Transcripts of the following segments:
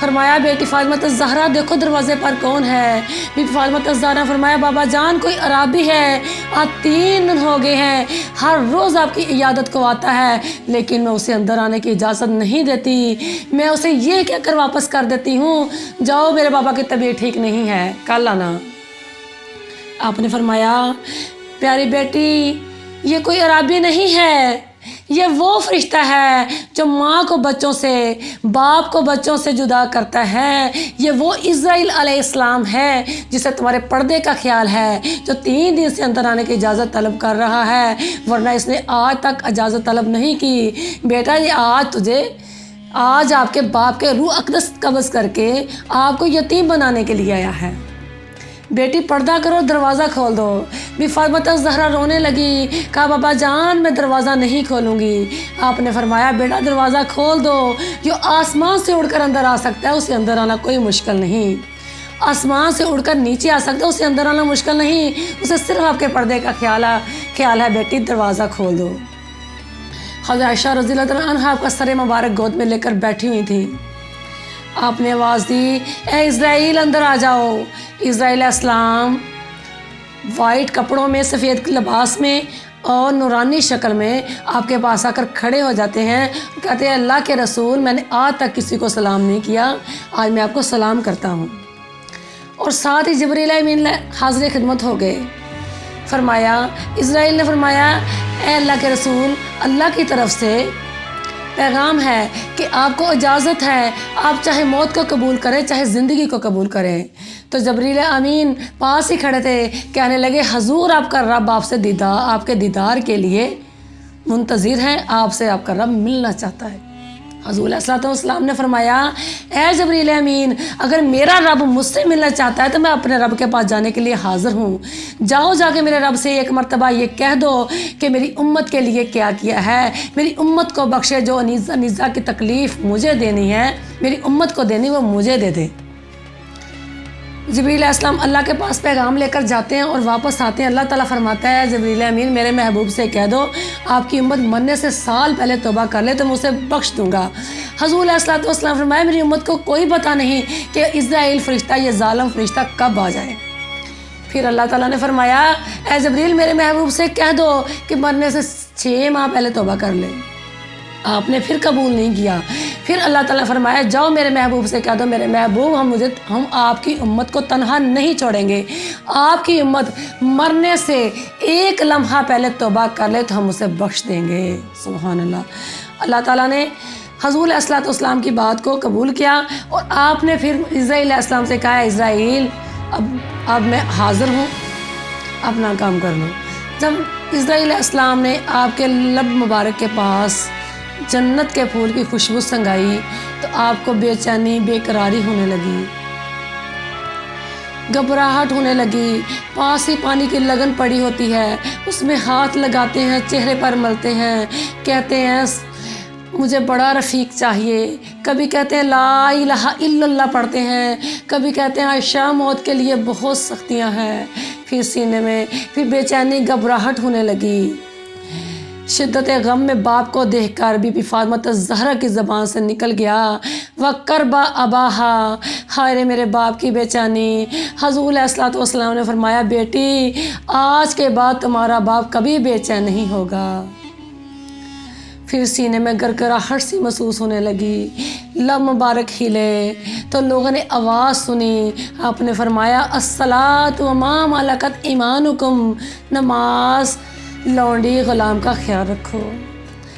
فرمایا بیٹی فاطمہ زہرا دیکھو دروازے پر کون ہے؟ بی بی فاطمہ زہرا فرمایا بابا جان کوئی عرابی ہے، آج 3 دن ہو گئے ہیں، ہر روز آپ کی عیادت کو آتا ہے، لیکن میں اسے اندر آنے کی اجازت نہیں دیتی، میں اسے یہ کہہ کر واپس کر دیتی ہوں جاؤ میرے بابا کی طبیعت ٹھیک نہیں ہے، کل آنا۔ آپ نے فرمایا پیاری بیٹی یہ کوئی عرابی نہیں ہے، یہ وہ فرشتہ ہے جو ماں کو بچوں سے، باپ کو بچوں سے جدا کرتا ہے، یہ وہ اسرائیل علیہ السلام ہے جسے تمہارے پردے کا خیال ہے، جو 3 دن سے اندر آنے کی اجازت طلب کر رہا ہے، ورنہ اس نے آج تک اجازت طلب نہیں کی۔ بیٹا یہ آج آپ کے باپ کے روح اقدس قبض کر کے آپ کو یتیم بنانے کے لیے آیا ہے۔ بیٹی پردہ کرو، دروازہ کھول دو۔ بی فاطمہ زہرا رونے لگی، کہا بابا جان میں دروازہ نہیں کھولوں گی۔ آپ نے فرمایا بیٹا دروازہ کھول دو، جو آسمان سے اڑ کر اندر آ سکتا ہے اسے اندر آنا کوئی مشکل نہیں، آسمان سے اڑ کر نیچے آ سکتا ہے اسے اندر آنا مشکل نہیں، اسے صرف آپ کے پردے کا خیال ہے، بیٹی دروازہ کھول دو۔ حضرت عائشہ رضی اللہ عنہا آپ کا سر مبارک گود میں لے کر بیٹھی ہوئی تھی۔ آپ نے آواز دی اے اسرائیل اندر آ جاؤ۔ اسرائیل علیہ السلام وائٹ کپڑوں میں، سفید لباس میں اور نورانی شکل میں آپ کے پاس آ کر کھڑے ہو جاتے ہیں، کہتے ہیں اللہ کے رسول میں نے آج تک کسی کو سلام نہیں کیا، آج میں آپ کو سلام کرتا ہوں۔ اور ساتھ ہی جبریل امین حاضر خدمت ہو گئے۔ فرمایا اسرائیل نے فرمایا اے اللہ کے رسول اللہ کی طرف سے پیغام ہے کہ آپ کو اجازت ہے، آپ چاہے موت کو قبول کریں چاہے زندگی کو قبول کریں۔ تو جبریل امین پاس ہی کھڑے تھے، کہنے لگے حضور آپ کا رب آپ کے دیدار کے لیے منتظر ہے، آپ سے آپ کا رب ملنا چاہتا ہے۔ حضور علیہ الصلوۃ والسلام نے فرمایا اے جبریل امین اگر میرا رب مجھ سے ملنا چاہتا ہے تو میں اپنے رب کے پاس جانے کے لیے حاضر ہوں، جاؤ جا کے میرے رب سے ایک مرتبہ یہ کہہ دو کہ میری امت کے لیے کیا کیا ہے، میری امت کو بخشے، جو نیزہ کی تکلیف مجھے دینی ہے میری امت کو دینی وہ مجھے دے دے۔ جبریل علیہ السلام اللہ کے پاس پیغام لے کر جاتے ہیں اور واپس آتے ہیں، اللہ تعالیٰ فرماتا ہے جبریل امین میرے محبوب سے کہہ دو آپ کی امت مرنے سے سال پہلے توبہ کر لے تو میں اسے بخش دوں گا۔ حضور علیہ الصلوۃ والسلام فرمایا میری امت کو کوئی پتہ نہیں کہ اسرائیل فرشتہ یہ ظالم فرشتہ کب آ جائے۔ پھر اللہ تعالیٰ نے فرمایا اے جبریل میرے محبوب سے کہہ دو کہ مرنے سے 6 ماہ پہلے توبہ کر لے۔ آپ نے پھر قبول نہیں کیا۔ پھر اللہ تعالیٰ فرمایا جاؤ میرے محبوب سے کہہ دو میرے محبوب ہم آپ کی امت کو تنہا نہیں چھوڑیں گے، آپ کی امت مرنے سے 1 لمحہ پہلے توبہ کر لے تو ہم اسے بخش دیں گے۔ سبحان اللہ۔ اللہ تعالیٰ نے حضور علیہ الصلوۃ والسلام کی بات کو قبول کیا اور آپ نے پھر اسرائیل علیہ السلام سے کہا اسرائیل اب میں حاضر ہوں، اپنا کام کر لو۔ جب اسرائیل علیہ السلام نے آپ کے لب مبارک کے پاس جنت کے پھول کی خوشبو سنگائی تو آپ کو بے چینی بے قراری ہونے لگی، گھبراہٹ ہونے لگی، پاس ہی پانی کی لگن پڑی ہوتی ہے، اس میں ہاتھ لگاتے ہیں، چہرے پر ملتے ہیں، کہتے ہیں مجھے بڑا رفیق چاہیے، کبھی کہتے ہیں لا الہ الا اللہ پڑھتے ہیں، کبھی کہتے ہیں عائشہ موت کے لیے بہت سختیاں ہیں، پھر سینے میں پھر بے چینی گھبراہٹ ہونے لگی۔ شدت غم میں باپ کو دیکھ کر بی بی فاطمہ زہرا کی زبان سے نکل گیا وَقَرْبَ أَبَاهَا، ہائے میرے باپ کی بے چینی۔ حضور علیہ الصلوۃ والسلام نے فرمایا بیٹی آج کے بعد تمہارا باپ کبھی بے چین نہیں ہوگا۔ پھر سینے میں گرگراہٹ سی محسوس ہونے لگی، لب مبارک ہلے تو لوگوں نے آواز سنی، آپ نے فرمایا الصلاۃ وما ملکت ایمانکم، نماز لونڈی غلام کا خیال رکھو۔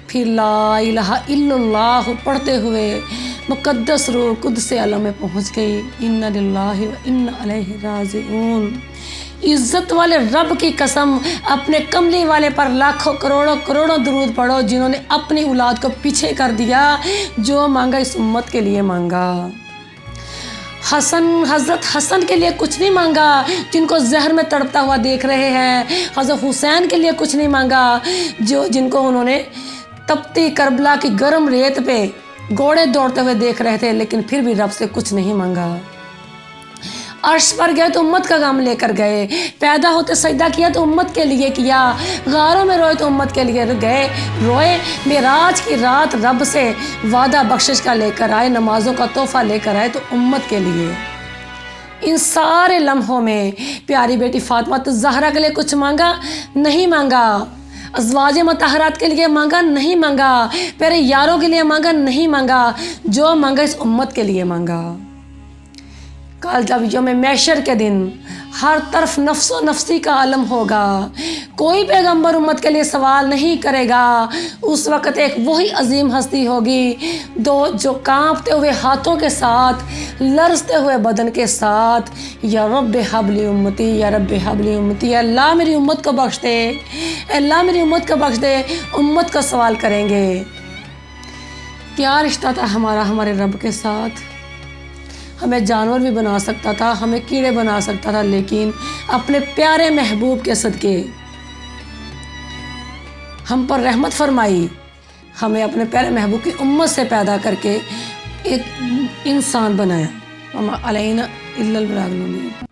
پھر لا الہ الا اللہ پڑھتے ہوئے مقدس روح قدس عالم میں پہنچ گئی۔ انا للہ و انا الیہ راجعون۔ عزت والے رب کی قسم اپنے کملی والے پر لاکھوں کروڑوں درود پڑھو جنہوں نے اپنی اولاد کو پیچھے کر دیا، جو مانگا اس امت کے لیے مانگا۔ حضرت حسن کے لیے کچھ نہیں مانگا جن کو زہر میں تڑپتا ہوا دیکھ رہے ہیں، حضرت حسین کے لیے کچھ نہیں مانگا جن کو انہوں نے تپتی کربلا کی گرم ریت پہ گھوڑے دوڑتے ہوئے دیکھ رہے تھے، لیکن پھر بھی رب سے کچھ نہیں مانگا۔ عرش پر گئے تو امت کا غم لے کر گئے، پیدا ہوتے سجدہ کیا تو امت کے لیے کیا، غاروں میں روئے تو امت کے لیے گئے روئے، معراج کی رات رب سے وعدہ بخشش کا لے کر آئے، نمازوں کا تحفہ لے کر آئے تو امت کے لیے۔ ان سارے لمحوں میں پیاری بیٹی فاطمہ الزہرا کے لیے کچھ مانگا نہیں مانگا، ازواج مطہرات کے لیے مانگا نہیں مانگا، پیارے یاروں کے لیے مانگا نہیں مانگا، جو مانگا اس امت کے لیے مانگا۔ کل جب یوم محشر کے دن ہر طرف نفس و نفسی کا عالم ہوگا، کوئی پیغمبر امت کے لیے سوال نہیں کرے گا، اس وقت ایک وہی عظیم ہستی ہوگی جو کانپتے ہوئے ہاتھوں کے ساتھ، لرزتے ہوئے بدن کے ساتھ، یا رب حبلی امتی، یا رب حبلی امتی، اللہ میری امت کو بخش دے، اللہ میری امت کو بخش دے، امت کا سوال کریں گے۔ کیا رشتہ تھا ہمارا ہمارے رب کے ساتھ؟ ہمیں جانور بھی بنا سکتا تھا، ہمیں کیڑے بنا سکتا تھا، لیکن اپنے پیارے محبوب کے صدقے ہم پر رحمت فرمائی، ہمیں اپنے پیارے محبوب کی امت سے پیدا کر کے ایک انسان بنایا۔ وما علینا الا البلاغ المبین۔